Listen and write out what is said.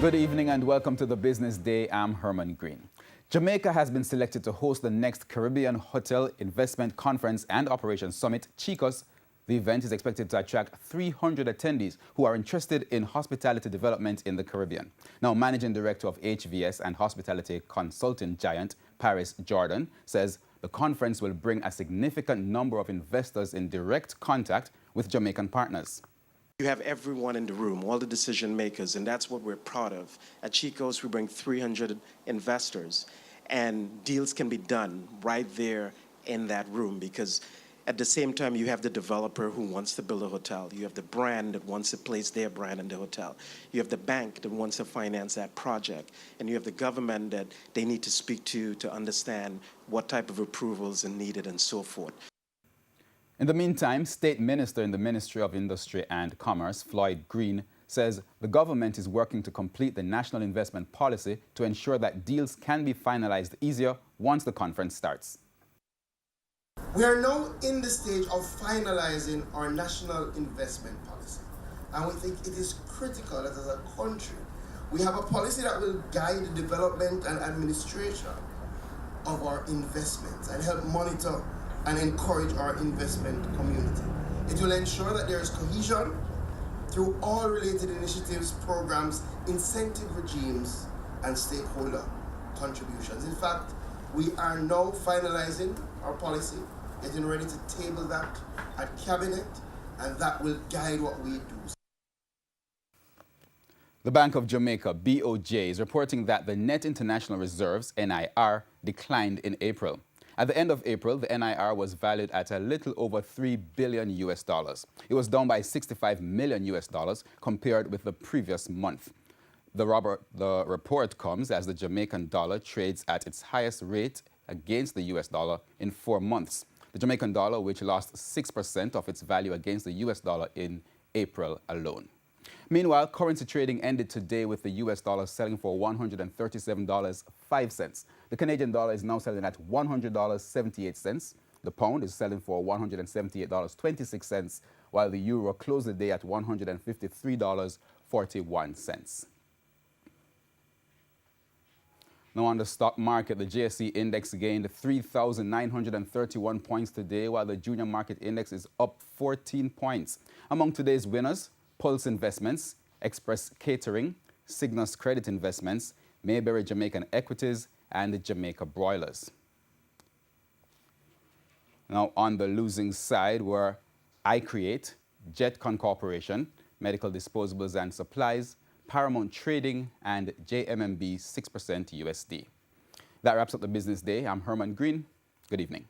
Good evening and welcome to the Business Day. I'm Herman Green. Jamaica has been selected to host the next Caribbean Hotel Investment Conference and Operations Summit, CHICOS. The event is expected to attract 300 attendees who are interested in hospitality development in the Caribbean. Now, Managing Director of HVS and hospitality consulting giant Paris Jordan says the conference will bring a significant number of investors in direct contact with Jamaican partners. You have everyone in the room, all the decision makers, and that's what we're proud of. At CHICOS, we bring 300 investors, and deals can be done right there in that room because at the same time, you have the developer who wants to build a hotel. You have the brand that wants to place their brand in the hotel. You have the bank that wants to finance that project. And you have the government that they need to speak to understand what type of approvals are needed and so forth. In the meantime, State Minister in the Ministry of Industry and Commerce, Floyd Green, says the government is working to complete the national investment policy to ensure that deals can be finalized easier once the conference starts. We are now in the stage of finalizing our national investment policy. And we think it is critical that as a country, we have a policy that will guide the development and administration of our investments and help monitor and encourage our investment community. It will ensure that there is cohesion through all related initiatives, programs, incentive regimes, and stakeholder contributions. In fact, we are now finalizing our policy, getting ready to table that at Cabinet, and that will guide what we do. The Bank of Jamaica, BOJ, is reporting that the net international reserves, NIR, declined in April. At the end of April, the NIR was valued at a little over $3 billion. It was down by $65 million compared with the previous month. The report comes as the Jamaican dollar trades at its highest rate against the US dollar in 4 months. The Jamaican dollar, which lost 6% of its value against the US dollar in April alone. Meanwhile, currency trading ended today with the US dollar selling for $137.05. The Canadian dollar is now selling at $100.78. The pound is selling for $178.26, while the euro closed the day at $153.41. Now on the stock market, the JSE index gained 3,931 points today, while the junior market index is up 14 points. Among today's winners, Pulse Investments, Express Catering, Cygnus Credit Investments, Mayberry Jamaican Equities, and the Jamaica Broilers. Now on the losing side were iCreate, Jetcon Corporation, Medical Disposables and Supplies, Paramount Trading, and JMMB 6% USD. That wraps up the Business Day. I'm Herman Green. Good evening.